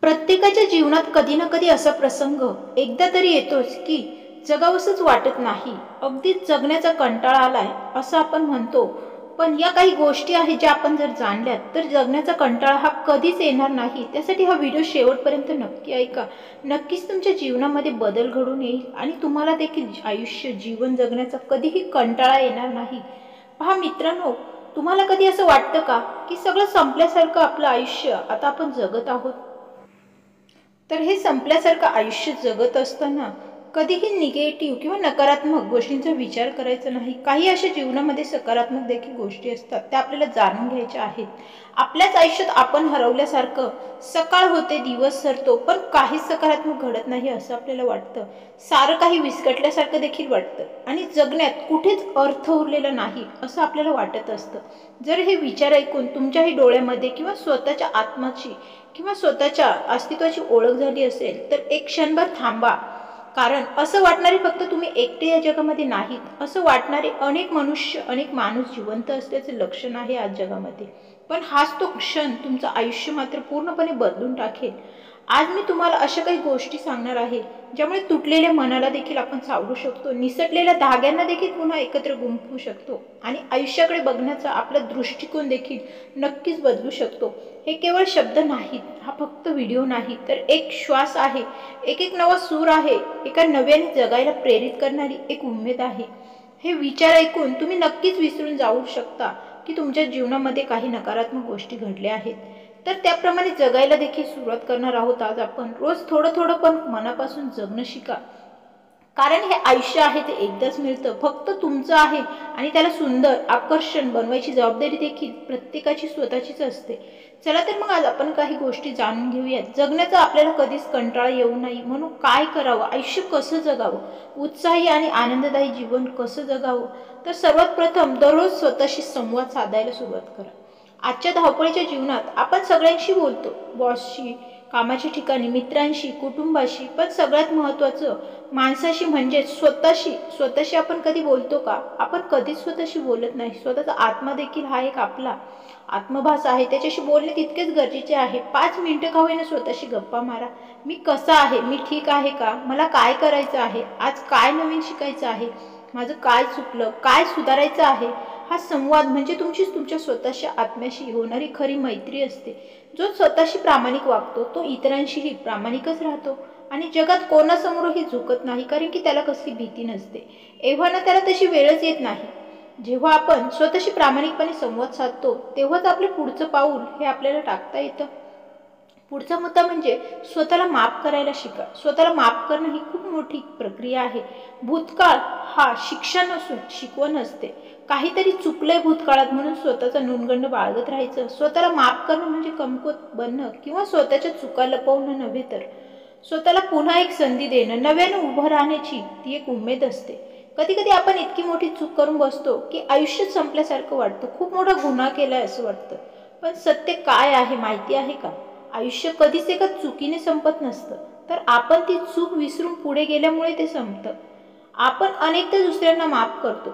प्रत्येकाच्या जीवनात कधी ना कधी असा प्रसंग एकदा तरी येतोच की जगावंसंच वाटत नाही, अगदीच जगण्याचा कंटाळा आलाय असं आपण म्हणतो. पण या काही गोष्टी आहेत ज्या आपण जर जाणल्यात तर जगण्याचा कंटाळा हा कधीच येणार नाही. त्यासाठी हा व्हिडिओ शेवटपर्यंत नक्की ऐका. नक्कीच तुमच्या जीवनामध्ये बदल घडून येईल आणि तुम्हाला देखील आयुष्य जीवन जगण्याचा कधीही कंटाळा येणार नाही. पहा मित्रांनो, तुम्हाला कधी असं वाटतं का की सगळं संपल्यासारखं आपलं आयुष्य आता आपण जगत आहोत? तर हे संपल्यासारखं आयुष्य जगत असताना कधीही निगेटिव्ह किंवा नकारात्मक गोष्टींचा विचार करायचा नाही. काही अशा जीवनामध्ये सकारात्मक देखील गोष्टी असतात, त्या आपल्याला जाणून घ्यायच्या आहेत. आपल्याच आयुष्यात आपण हरवल्यासारखं सकाळ होते, दिवस सरतो, पण काहीच सकारात्मक घडत नाही असं आपल्याला वाटतं. सारं काही विस्कटल्यासारखं देखील वाटतं आणि जगण्यात कुठेच अर्थ उरलेला नाही असं आपल्याला वाटत असतं. जर हे विचार ऐकून तुमच्याही डोळ्यामध्ये किंवा स्वतःच्या आत्माची किंवा स्वतःच्या अस्तित्वाची ओळख झाली असेल तर एक क्षणभर थांबा. कारण असं वाटणारे फक्त तुम्ही एकटे या जगामध्ये नाहीत, असं वाटणारे अनेक मनुष्य, अनेक माणूस जिवंत असल्याचे लक्षण आहे आज जगामध्ये. पण हाच तो क्षण तुमचं आयुष्य मात्र पूर्णपणे बदलून टाकेल. आज मी तुम्हाला अशा काही गोष्टी सांगणार आहे ज्यामुळे तुटलेल्या मनाला देखील आपण सावरू शकतो, निसटलेल्या धाग्यांना देखील पुन्हा एकत्र गुंफू शकतो आणि आयुष्याकडे बघण्याचा आपला दृष्टिकोन देखील नक्कीच बदलू शकतो. हे केवळ शब्द नाहीत, हा फक्त व्हिडिओ नाही, तर एक श्वास आहे, एक नवा सूर आहे, एका नव्याने जगायला प्रेरित करणारी एक उमेद आहे. हे विचार ऐकून तुम्ही नक्कीच विसरून जाऊ शकता की तुमच्या जीवनामध्ये काही नकारात्मक गोष्टी घडल्या आहेत. तर त्याप्रमाणे जगायला देखील सुरुवात करणार आहोत आज आपण. रोज थोडं थोडं पण मनापासून जगणं शिका. कारण हे आयुष्य आहे ते एकदाच मिळतं, फक्त तुमचं आहे आणि त्याला सुंदर आकर्षण बनवायची जबाबदारी देखील प्रत्येकाची स्वतःचीच असते. चला तर मग आज आपण काही गोष्टी जाणून घेऊयात. जगण्याचा आपल्याला कधीच कंटाळा येऊ नये म्हणून काय करावं, आयुष्य कसं जगावं, उत्साही आणि आनंददायी जीवन कसं जगावं. तर सर्वात प्रथम दररोज स्वतःशी संवाद साधायला सुरुवात करा. आजच्या धावपळीच्या जीवनात आपण सगळ्यांशी बोलतो, बॉसशी, कामाच्या ठिकाणी, मित्रांशी, कुटुंबाशी, पण सगळ्यात महत्त्वाचं माणसाशी म्हणजे स्वतःशी आपण कधी बोलतो का? आपण कधीच स्वतःशी बोलत नाही. स्वतःचा आत्मा देखील हा एक आपला आत्मभास आहे, त्याच्याशी बोलणे तितकेच गरजेचे आहे. 5 मिनिटं का होईना स्वतःशी गप्पा मारा. मी कसा आहे, मी ठीक आहे का, मला काय करायचं आहे, आज काय नवीन शिकायचं आहे, माझं काय चुकलं, काय सुधारायचं आहे. हा संवाद म्हणजे तुमच्या स्वतःच्या आत्म्याशी होणारी खरी मैत्री असते. जो स्वतःशी प्रामाणिक वागतो तो इतरांशीही प्रामाणिकच राहतो आणि जगात कोणासमोरही झुकत नाही, कारण की त्याला कसली भीती नसते. एव्हाना त्याला तशी वेळच येत नाही. जेव्हा आपण स्वतःशी प्रामाणिकपणे संवाद साधतो तेव्हाच आपले पुढचं पाऊल हे आपल्याला टाकता येतं. पुढचा मुद्दा म्हणजे स्वतःला माफ करायला शिका. स्वतःला माफ करणं ही खूप मोठी प्रक्रिया आहे. भूतकाळ हा शिक्षा नसून शिकवण असते. काहीतरी चुकलंय भूतकाळात म्हणून स्वतःचा न्यूनगंड बाळगत राहायचं. स्वतःला माफ करणं म्हणजे कमकुवत बनणं किंवा स्वतःच्या चुका लपवणं नव्हे, तर स्वतःला पुन्हा एक संधी देणं, नव्याने उभं राहण्याची ती एक उमेद असते. कधी कधी आपण इतकी मोठी चूक करून बसतो की आयुष्य संपल्यासारखं वाटतं, खूप मोठा गुन्हा केलाय असं वाटतं. पण सत्य काय आहे माहिती आहे का? आयुष्य कधीच एका चुकीने संपत नसतं, तर आपण ती चूक विसरून पुढे गेल्यामुळे ते संपतं. आपण अनेकदा दुसऱ्यांना माफ करतो,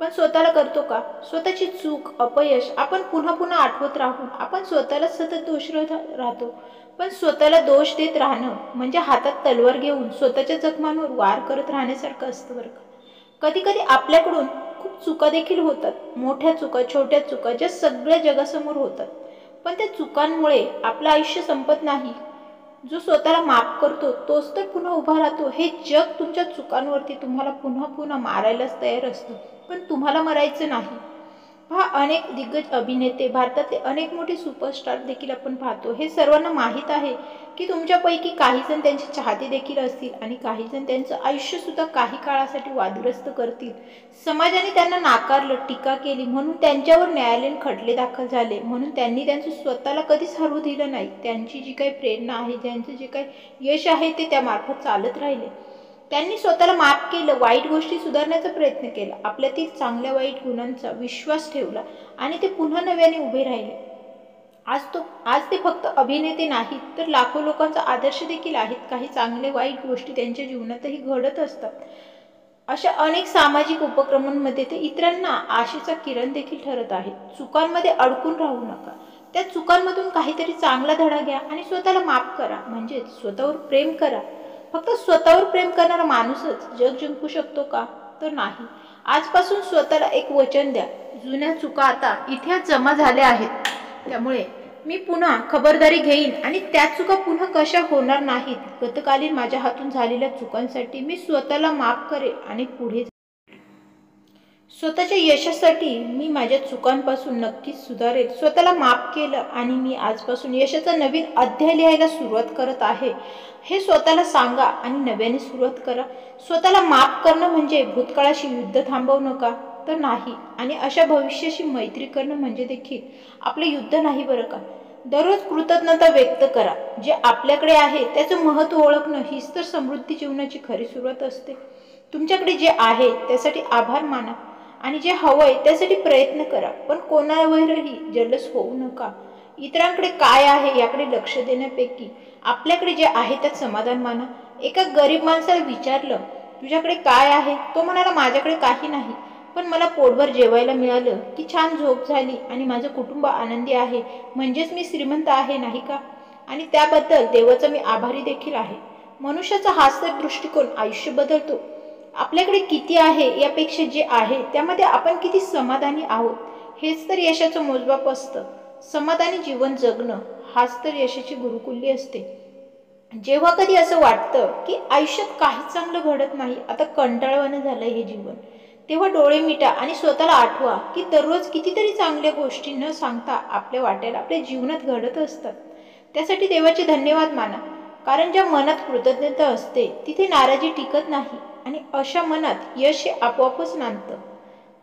पण स्वतःला करतो का? स्वतःची चूक, अपयश आपण पुन्हा पुन्हा आठवत राहून आपण स्वतःला सतत दोष राहतो. पण स्वतःला दोष देत राहणं म्हणजे हातात तलवार घेऊन स्वतःच्या जखमांवर वार करत राहण्यासारखं असतं बरं का. कधी कधी आपल्याकडून खूप चुका देखील होतात, मोठ्या चुका, छोट्या चुका, ज्या सगळ्या जगासमोर होतात. पण त्या चुकांमुळे आपलं आयुष्य संपत नाही. जो स्वतःला माफ करतो तोच तर पुन्हा उभा राहतो. हे जग तुमच्या चुकांवरती तुम्हाला पुन्हा पुन्हा मारायलाच तयार असतं, पण तुम्हाला मरायचं नाही. पहा, अनेक दिग्गज अभिनेते, भारतातले अनेक मोठे सुपरस्टार देखील आपण पाहतो. हे सर्वांना माहीत आहे की तुमच्यापैकी काही जण त्यांचे चाहते देखील असतील आणि काही जण त्यांचं आयुष्य सुद्धा काही काळासाठी वादग्रस्त करतील. समाजाने त्यांना नाकारलं, टीका केली म्हणून त्यांच्यावर न्यायालयीन खटले दाखल झाले, म्हणून त्यांनी त्यांचं स्वतःला कधीच हरवू दिलं नाही. त्यांची जी काही प्रेरणा आहे, ज्यांचं जे काही यश आहे ते त्यामार्फत चालत राहिले. त्यांनी स्वतःला माफ केलं, वाईट गोष्टी सुधारण्याचा प्रयत्न केला, आपल्यातील चांगल्या वाईट गुणांचा विश्वास ठेवला आणि ते पुन्हा नव्याने उभे राहिले. आज ते फक्त अभिनेते नाहीत, तर लाखो लोकांचा आदर्श देखील आहेत. काही चांगले वाईट गोष्टी त्यांच्या जीवनातही घडत असतात. अशा अनेक सामाजिक उपक्रमांमध्ये ते इतरांना आशेचा किरण देखील ठरत आहेत. चुकांमध्ये अडकून राहू नका. त्या चुकांमधून काहीतरी चांगला धडा घ्या आणि स्वतःला माफ करा, म्हणजे स्वतःवर प्रेम करा. फक्त स्वतःवर प्रेम करणारा माणूसच जग जिंकू शकतो का? तर नाही. आजपासून स्वतःला एक वचन द्या, जुन्या चुका आता इतिहास जमा झाल्या आहेत, त्यामुळे मी पुन्हा खबरदारी घेईन आणि त्या चुका पुन्हा कशा होणार नाहीत. गतकालीन माझ्या हातून झालेल्या चुकांसाठी मी स्वतःला माफ करेल आणि पुढे स्वतःच्या यशासाठी मी माझ्या चुकांपासून नक्कीच सुधारेल. स्वतःला माफ केलं आणि मी आजपासून यशाचा नवीन अध्याय लिहायला सुरुवात करत आहे, हे स्वतःला सांगा आणि नव्याने सुरुवात करा. स्वतःला माफ करणं म्हणजे भूतकाळाशी युद्ध थांबवू नका, तर नाही. आणि अशा भविष्याशी मैत्री करणं म्हणजे देखील आपलं युद्ध नाही बरं का. दररोज कृतज्ञता व्यक्त करा. जे आपल्याकडे आहे त्याचं महत्त्व ओळखणं हीच तर समृद्धी जीवनाची खरी सुरुवात असते. तुमच्याकडे जे आहे त्यासाठी आभार माना आणि जे हवंय त्यासाठी प्रयत्न करा, पण कोणावरही जलस होऊ नका. इतरांकडे काय आहे याकडे लक्ष देण्यापैकी आपल्याकडे जे आहे त्यात समाधान माना. एका गरीब माणसाला विचारलं, तुझ्याकडे काय आहे? तो म्हणाला, माझ्याकडे काही नाही, पण मला पोटभर जेवायला मिळालं की छान झोप झाली आणि माझं कुटुंब आनंदी आहे, म्हणजेच मी श्रीमंत आहे, नाही का? आणि त्याबद्दल देवाचा मी आभारी देखील आहे. मनुष्याचा हाच तर दृष्टिकोन आयुष्य बदलतो. आपल्याकडे किती आहे यापेक्षा जे आहे त्यामध्ये आपण किती समाधानी आहोत, हेच तर यशाचं मोजमाप असतं. समाधानी जीवन जगणं हाच तर यशाची गुरुकिल्ली असते. जेव्हा कधी असं वाटतं की आयुष्यात काहीच चांगलं घडत नाही, आता कंटाळवाणं झालंय हे जीवन, तेव्हा डोळे मिटा आणि स्वतःला आठवा की दररोज कितीतरी चांगल्या गोष्टी न सांगता आपल्या वाट्याला आपल्या जीवनात घडत असतात. त्यासाठी देवाचे धन्यवाद माना, कारण ज्या मनात कृतज्ञता असते तिथे नाराजी टिकत नाही आणि अशा मनात यश हे आपोआपच नांदतं.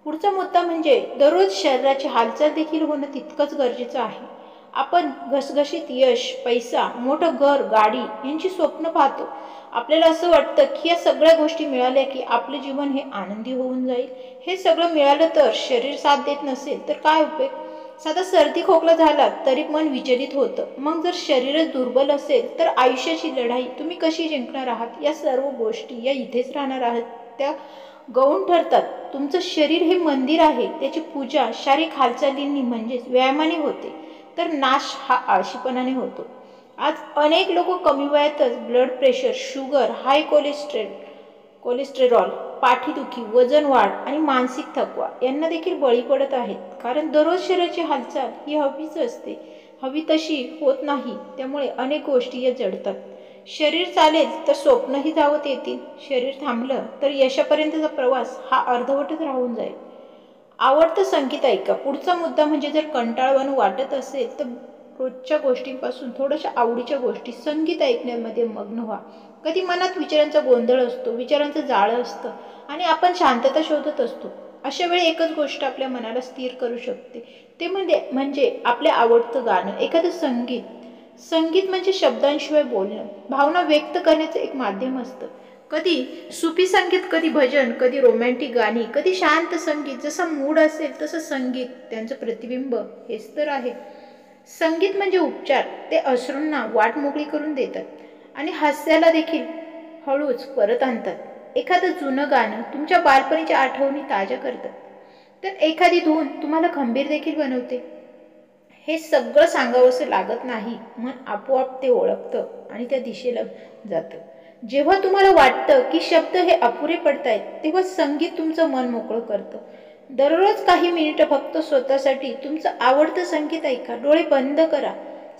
पुढचा मुद्दा म्हणजे दररोज शरीराची हालचाल देखील होणं तितकंच गरजेचं आहे. आपण घसघशीत यश, पैसा, मोठं घर, गाडी यांची स्वप्न पाहतो. आपल्याला असं वाटतं की या सगळ्या गोष्टी मिळाल्या की आपलं जीवन हे आनंदी होऊन जाईल. हे सगळं मिळालं तर शरीर साथ देत नसेल तर काय उपयोग? साधा सर्दी खोकला झाला तरी मन विचलित होतं. मग जर शरीरच दुर्बल असेल तर आयुष्याची लढाई तुम्ही कशी जिंकणार आहात? या सर्व गोष्टी या इथेच राहणार आहात त्या गौण ठरतात. तुमचं शरीर हे मंदिर आहे, त्याची पूजा शारीरिक हालचालींनी म्हणजेच व्यायामाने होते, तर नाश हा आळशीपणाने होतो. आज अनेक लोक कमी वयातच ब्लड प्रेशर, शुगर, हाय कोलेस्टेरॉल, पाठीदुखी, वजन वाढ आणि मानसिक थकवा यांना देखील बळी पडत आहेत. कारण दररोज शरीराची हालचाल ही हवीच असते, हवी तशी होत नाही, त्यामुळे अनेक गोष्टी या जडतात. शरीर चालेल तर स्वप्नही धावत येतील, शरीर थांबलं तर यशापर्यंतचा प्रवास हा अर्धवटच राहून जाईल. आवडतं संगीत ऐका. पुढचा मुद्दा म्हणजे जर कंटाळवाणं वाटत असेल तर रोजच्या गोष्टींपासून थोड्याशा आवडीच्या गोष्टी संगीत ऐकण्यामध्ये मग्न व्हा. कधी मनात विचारांचा गोंधळ असतो, विचारांचं जाळं असतं आणि आपण शांतता शोधत असतो. अशा वेळी एकच गोष्ट आपल्या मनाला स्थिर करू शकते, ते म्हणजे आपल्या आवडतं गाणं, एखादं संगीत. संगीत म्हणजे शब्दांशिवाय बोलणं, भावना व्यक्त करण्याचं एक माध्यम असतं. कधी सुफी संगीत, कधी भजन, कधी रोमॅन्टिक गाणी, कधी शांत संगीत. जसा मूड असेल तसं संगीत त्यांचं प्रतिबिंब हेच तर आहे. संगीत म्हणजे उपचार. ते अश्रूंना वाट मोकळी करून देतात आणि हास्याला देखील हळूच परत आणतात. एखादं जुनं गाणं तुमच्या बालपणीच्या आठवणी ताज्या करतात, तर एखादी धून तुम्हाला खंबीर देखील बनवते. हे सगळं सांगावंसं लागत नाही, मन आपोआप ते ओळखतं आणि त्या दिशेला जातं. जेव्हा तुम्हाला वाटतं की शब्द हे अपुरे पडतायत, तेव्हा संगीत तुमचं मन मोकळं करतं. दररोज काही मिनिटं फक्त स्वतःसाठी तुमचं आवडतं संगीत ऐका. डोळे बंद करा,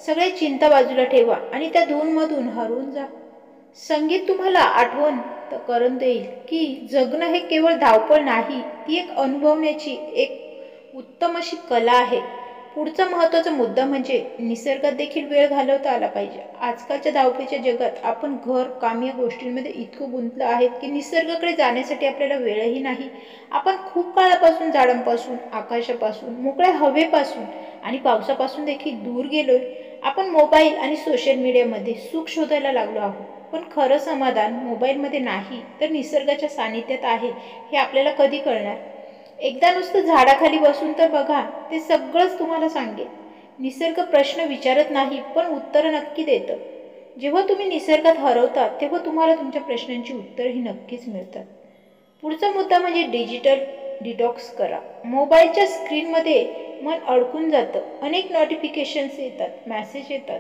सगळ्या चिंता बाजूला ठेवा आणि त्या धूनमधून हरवून जा. संगीत तुम्हाला आठवण करून देईल की जगणं हे केवळ धावपळ नाही, ती एक अनुभवण्याची एक उत्तम अशी कला आहे. पुढचा महत्त्वाचा मुद्दा म्हणजे निसर्गात देखील वेळ घालवता आला पाहिजे. आजकालच्या धावपळीच्या जगात आपण घर, काम या गोष्टींमध्ये इतकं गुंतलो आहेत की निसर्गाकडे जाण्यासाठी आपल्याला वेळही नाही. आपण खूप काळापासून झाडांपासून, आकाशापासून, मोकळ्या हवेपासून आणि पावसापासून देखील दूर गेलोय. आपण मोबाईल आणि सोशल मीडियामध्ये सुख शोधायला लागलो आहोत, पण खरं समाधान मोबाईलमध्ये नाही तर निसर्गाच्या सानिध्यात आहे, हे आपल्याला कधी कळणार? एकदा नुसतं झाडाखाली बसून तर बघा, ते सगळंच तुम्हाला सांगेल. निसर्ग प्रश्न विचारत नाही, पण उत्तरं नक्की देतं. जेव्हा तुम्ही निसर्गात हरवता तेव्हा तुम्हाला तुमच्या प्रश्नांची उत्तरंही नक्कीच मिळतात. पुढचा मुद्दा म्हणजे डिजिटल डिटॉक्स करा. मोबाईलच्या स्क्रीनमध्ये मन अडकून जातं. अनेक नोटिफिकेशन्स येतात, मेसेज येतात,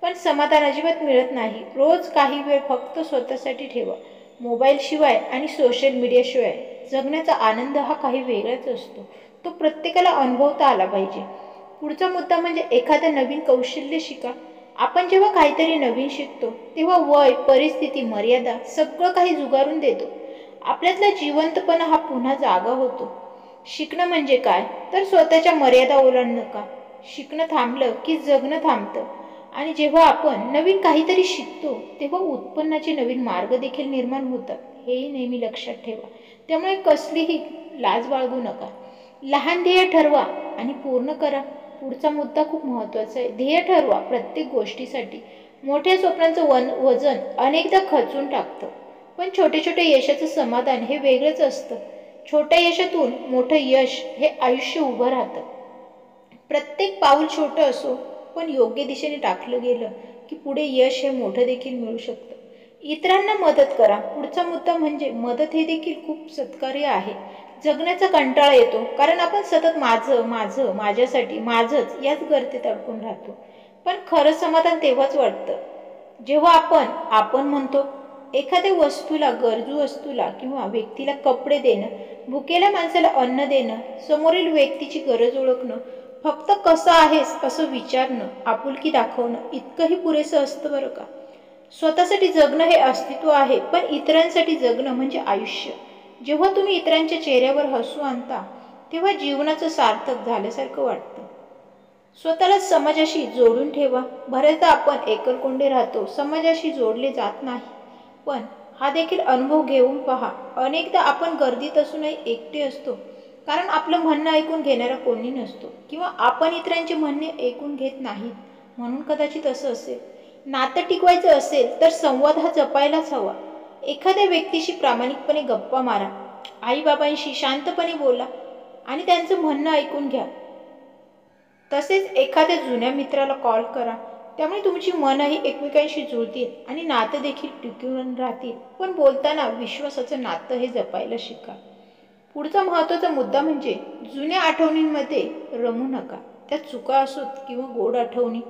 पण समाधान अजिबात मिळत नाही. रोज काही वेळ फक्त स्वतःसाठी ठेवा. मोबाईलशिवाय आणि सोशल मीडियाशिवाय जगण्याचा आनंद हा काही वेगळाच असतो. तो प्रत्येकाला अनुभवता आला पाहिजे. पुढचा मुद्दा म्हणजे एखादं नवीन कौशल्य शिका. आपण जेव्हा काहीतरी नवीन शिकतो तेव्हा वय, परिस्थिती, मर्यादा सगळं काही झुगारून देतो. आपल्यातला जिवंतपणा हा पुन्हा जागा होतो. शिकणं म्हणजे काय तर स्वतःच्या मर्यादा ओलांडणं का. शिकणं थांबलं की जगणं थांबतं. आणि जेव्हा आपण नवीन काहीतरी शिकतो तेव्हा उत्पन्नाचे नवीन मार्ग देखील निर्माण होतात, हेही नेहमी लक्षात ठेवा. त्यामुळे कसलीही लाज बाळगू नका. लहान ध्येय ठरवा आणि पूर्ण करा. पुढचा मुद्दा खूप महत्त्वाचा आहे. ध्येय ठरवा प्रत्येक गोष्टीसाठी. मोठ्या स्वप्नांचं वजन अनेकदा खचून टाकतं, पण छोटे छोटे यशाचं समाधान हे वेगळंच असतं. छोट्या यशातून मोठं यश हे आयुष्य उभं राहतं. प्रत्येक पाऊल छोटं असो पण योग्य दिशेने टाकलं गेलं की पुढे यश हे मोठं देखील मिळू शकतं. इतरांना मदत करा. पुढचा मुद्दा म्हणजे मदत हे देखील खूप सत्कार्य आहे. जगण्याचा कंटाळा येतो कारण आपण सतत माझं माझं माझ्यासाठी माझंच याच गर्दीत अडकून राहतो. पण खरं समाधान तेव्हाच वाटतं जेव्हा आपण म्हणतो. एखाद्या वस्तूला, गरजू वस्तूला किंवा व्यक्तीला कपडे देणं, भुकेल्या माणसाला अन्न देणं, समोरील व्यक्तीची गरज ओळखणं, फक्त कसं आहेस असं विचारणं, आपुलकी दाखवणं इतकंही पुरेसं असतं बरं का. स्वतःसाठी जगणं हे अस्तित्व आहे, पण इतरांसाठी जगणं म्हणजे आयुष्य. जेव्हा तुम्ही इतरांच्या चेहऱ्यावर हसू आणता तेव्हा जीवनाचं सार्थक झाल्यासारखं वाटतं. स्वतःला समाजाशी जोडून ठेवा. बऱ्याचदा आपण एकलकोंडे राहतो, समाजाशी जोडले जात नाही. पण हा देखील अनुभव घेऊन पहा. अनेकदा आपण गर्दीत असूनही एकटे असतो कारण आपलं म्हणणं ऐकून घेणारा कोणी नसतो, किंवा आपण इतरांचे म्हणणे ऐकून घेत नाहीत म्हणून कदाचित असं असेल. नातं टिकवायचं असेल तर संवाद हा जपायलाच हवा. एखाद्या व्यक्तीशी प्रामाणिकपणे गप्पा मारा. आईबाबांशी शांतपणे बोला आणि त्यांचं म्हणणं ऐकून घ्या. तसेच एखाद्या जुन्या मित्राला कॉल करा. त्यामुळे तुमची मनंही एकमेकांशी जुळतील आणि नातं देखील टिकून राहतील. पण बोलताना विश्वासाचं नातं हे जपायला शिका. पुढचा महत्त्वाचा मुद्दा म्हणजे जुन्या आठवणींमध्ये रमू नका. त्या चुका असोत किंवा गोड आठवणी,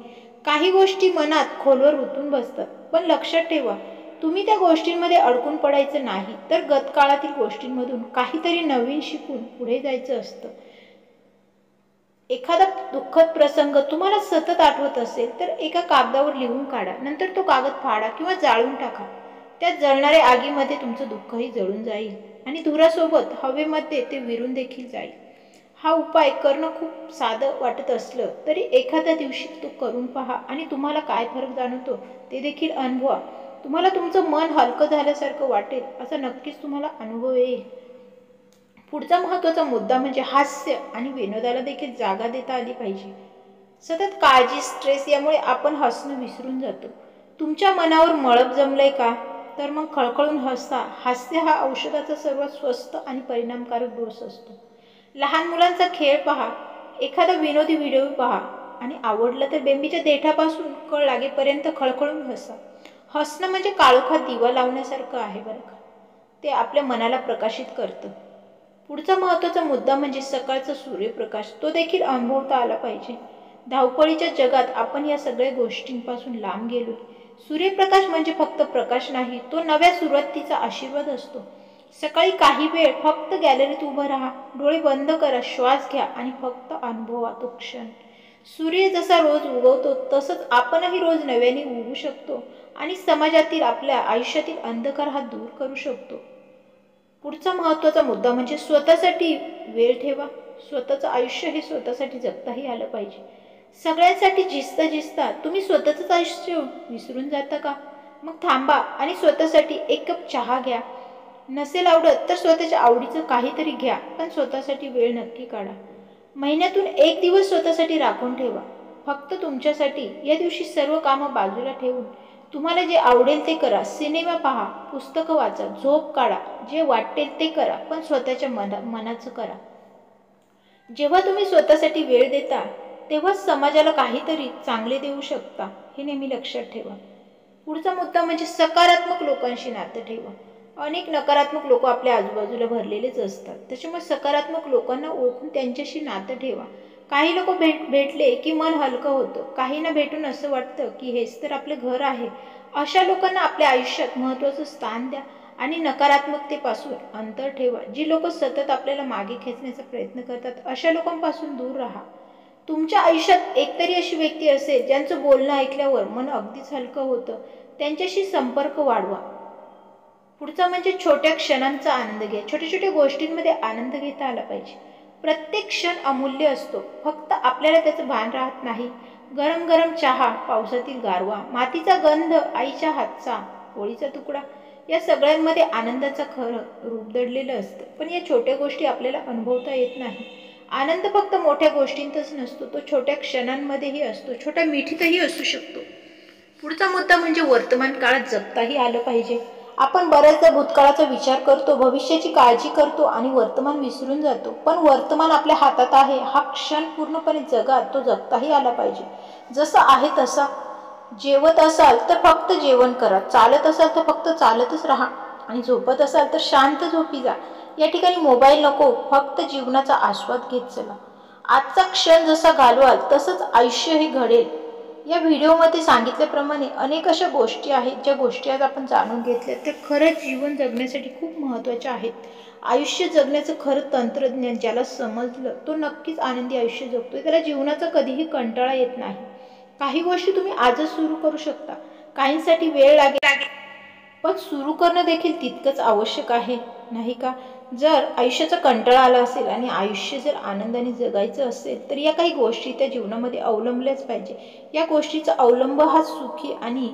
काही गोष्टी मनात खोलवर रुतून बसतात. पण लक्षात ठेवा, तुम्ही त्या गोष्टींमध्ये अडकून पडायचं नाही, तर गतकाळातील गोष्टींमधून काहीतरी नवीन शिकून पुढे जायचं असतं. एखादा दुःखद प्रसंग तुम्हाला सतत आठवत असेल तर एका कागदावर लिहून काढा. नंतर तो कागद फाडा किंवा जाळून टाका. त्या जळणाऱ्या आगीमध्ये तुमचं दुःखही जळून जाईल आणि धुरासोबत हवेमध्ये ते विरून देखील जाईल. हा उपाय करणं खूप साधं वाटत असलं तरी एखाद्या दिवशी तो करून पहा आणि तुम्हाला काय फरक जाणवतो ते देखील अनुभवा. तुम्हाला तुमचं मन हलकं झाल्यासारखं वाटेल, असा नक्कीच तुम्हाला अनुभव येईल. पुढचा महत्त्वाचा मुद्दा म्हणजे हास्य आणि विनोदाला देखील जागा देता आली पाहिजे. सतत काळजी, स्ट्रेस यामुळे आपण हसणं विसरून जातो. तुमच्या मनावर मळप जमलंय का तर मग खळखळून हसा. हास्य हा औषधाचा सर्वात स्वस्त आणि परिणामकारक डोस असतो. लहान मुलांचा खेळ पहा, एखादा विनोदी व्हिडिओ पहा आणि आवडलं तर बेंबीच्या देठापासून कळ लागेपर्यंत खळखळून हसा. हसणं म्हणजे काळोखात दिवा लावण्यासारखं आहे बरं का. ते आपल्या मनाला प्रकाशित करतं. पुढचा महत्त्वाचा मुद्दा म्हणजे सकाळचा सूर्यप्रकाश, तो देखील अनुभवता आला पाहिजे. धावपळीच्या जगात आपण या सगळ्या गोष्टींपासून लांब गेलोय. सूर्यप्रकाश म्हणजे फक्त प्रकाश नाही, तो नव्या सुरुवातीचा आशीर्वाद असतो. सकाळी काही वेळ फक्त गॅलरीत उभं राहा, डोळे बंद करा, श्वास घ्या आणि फक्त अनुभवा तो क्षण. सूर्य जसा रोज उगवतो तसंच आपणही रोज नव्याने उगवू शकतो आणि समाजातील, आपल्या आयुष्यातील अंधकार हा दूर करू शकतो. पुढचा महत्त्वाचा मुद्दा म्हणजे स्वतःसाठी वेळ ठेवा. स्वतःचं आयुष्य हे स्वतःसाठी जगताही आलं पाहिजे. सगळ्यांसाठी झिजता तुम्ही स्वतःचंच आयुष्य विसरून जाता का? मग थांबा आणि स्वतःसाठी एक कप चहा घ्या. नसेल आवडत तर स्वतःच्या आवडीचं काहीतरी घ्या, पण स्वतःसाठी वेळ नक्की काढा. महिन्यातून एक दिवस स्वतःसाठी राखून ठेवा, फक्त तुमच्यासाठी. या दिवशी सर्व कामं बाजूला ठेवून तुम्हाला जे आवडेल ते करा. सिनेमा पहा, पुस्तकं वाचा, झोप काढा. जे वाटेल ते करा, पण स्वतःच्या मनाचं करा. जेव्हा तुम्ही स्वतःसाठी वेळ देता तेव्हाच समाजाला काहीतरी चांगले देऊ शकता, हे नेहमी लक्षात ठेवा. पुढचा मुद्दा म्हणजे सकारात्मक लोकांशी नातं ठेवा. अनेक नकारात्मक लोक आपल्या आजूबाजूला भरलेलेच असतात. त्याच्यामुळे सकारात्मक लोकांना ओळखून त्यांच्याशी नातं ठेवा. काही लोक भेटले की मन हलकं होतं, काहींना भेटून असं वाटतं की हेच तर आपलं घर आहे. अशा लोकांना आपल्या आयुष्यात महत्त्वाचं स्थान द्या आणि नकारात्मकतेपासून अंतर ठेवा. जी लोक सतत आपल्याला मागे खेचण्याचा प्रयत्न करतात अशा लोकांपासून दूर राहा. तुमच्या आयुष्यात एकतरी अशी व्यक्ती असेल ज्यांचं बोलणं ऐकल्यावर मन अगदीच हलकं होतं. त्यांच्याशी संपर्क वाढवा. पुढचा म्हणजे छोट्या क्षणांचा आनंद घ्या. छोट्या छोट्या गोष्टींमध्ये आनंद घेता आला पाहिजे. प्रत्येक क्षण अमूल्य असतो, फक्त आपल्याला त्याचं भान राहत नाही. गरम गरम चहा, पावसातील गारवा, मातीचा गंध, आईच्या हातचा पोळीचा तुकडा, या सगळ्यांमध्ये आनंदाचं खरं रूप दडलेलं असतं. पण या छोट्या गोष्टी आपल्याला अनुभवता येत नाही. आनंद फक्त मोठ्या गोष्टींतच नसतो, तो छोट्या क्षणांमध्येही असतो, छोट्या मिठीतही असू शकतो. पुढचा मुद्दा म्हणजे वर्तमान काळात जगताही आलं पाहिजे. आपण बऱ्याचदा भूतकाळाचा विचार करतो, भविष्याची काळजी करतो आणि वर्तमान विसरून जातो. पण वर्तमान आपल्या हातात आहे, हा क्षण पूर्णपणे जगा, तो जगताही आला पाहिजे. जसं आहे तसा. जेवत असाल तर फक्त जेवण करा, चालत असाल तर फक्त चालतच राहा आणि झोपत असाल तर शांत झोपी जा. या ठिकाणी मोबाईल नको, फक्त जीवनाचा आस्वाद घेत चला. आजचा क्षण जसा घालवाल तसंच आयुष्य हे घडेल. या व्हिडिओमध्ये सांगितल्याप्रमाणे अनेक अशा गोष्टी आहेत, ज्या गोष्टी आज आपण जाणून घेतल्या त्या खरंच जीवन जगण्यासाठी खूप महत्त्वाच्या आहेत. आयुष्य जगण्याचं खरं तंत्रज्ञान ज्याला समजलं तो नक्कीच आनंदी आयुष्य जगतोय. त्याला जीवनाचा कधीही कंटाळा येत नाही. काही गोष्टी तुम्ही आजच सुरू करू शकता, काहींसाठी वेळ लागेल, पण सुरू करणं देखील तितकंच आवश्यक आहे, नाही का? जर आयुष्याचा कंटाळा आला असेल आणि आयुष्य जर आनंदाने जगायचं असेल तर या काही गोष्टी त्या जीवनामध्ये अवलंबल्याच पाहिजे. या गोष्टीचा अवलंब हा सुखी आणि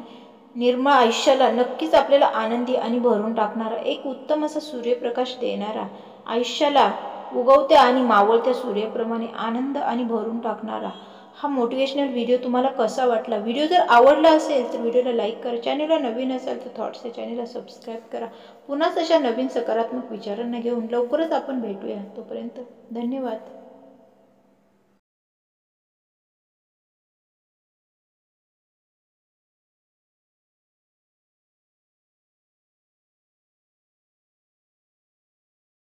निर्मळ आयुष्याला नक्कीच आपल्याला आनंदी आणि भरून टाकणारा, एक उत्तम असा सूर्यप्रकाश देणारा, आयुष्याला उगवत्या आणि मावळत्या सूर्याप्रमाणे आनंद आणि भरून टाकणारा हा मोटिवेशनल व्हिडिओ तुम्हाला कसा वाटला? व्हिडिओ जर आवडला असेल तर व्हिडिओला लाईक करा. चॅनलला नवीन असाल तर थॉट्स या चॅनलला सबस्क्राईब करा. पुन्हाच अशा नवीन सकारात्मक विचारांना घेऊन लवकरच आपण भेटूया. तोपर्यंत धन्यवाद.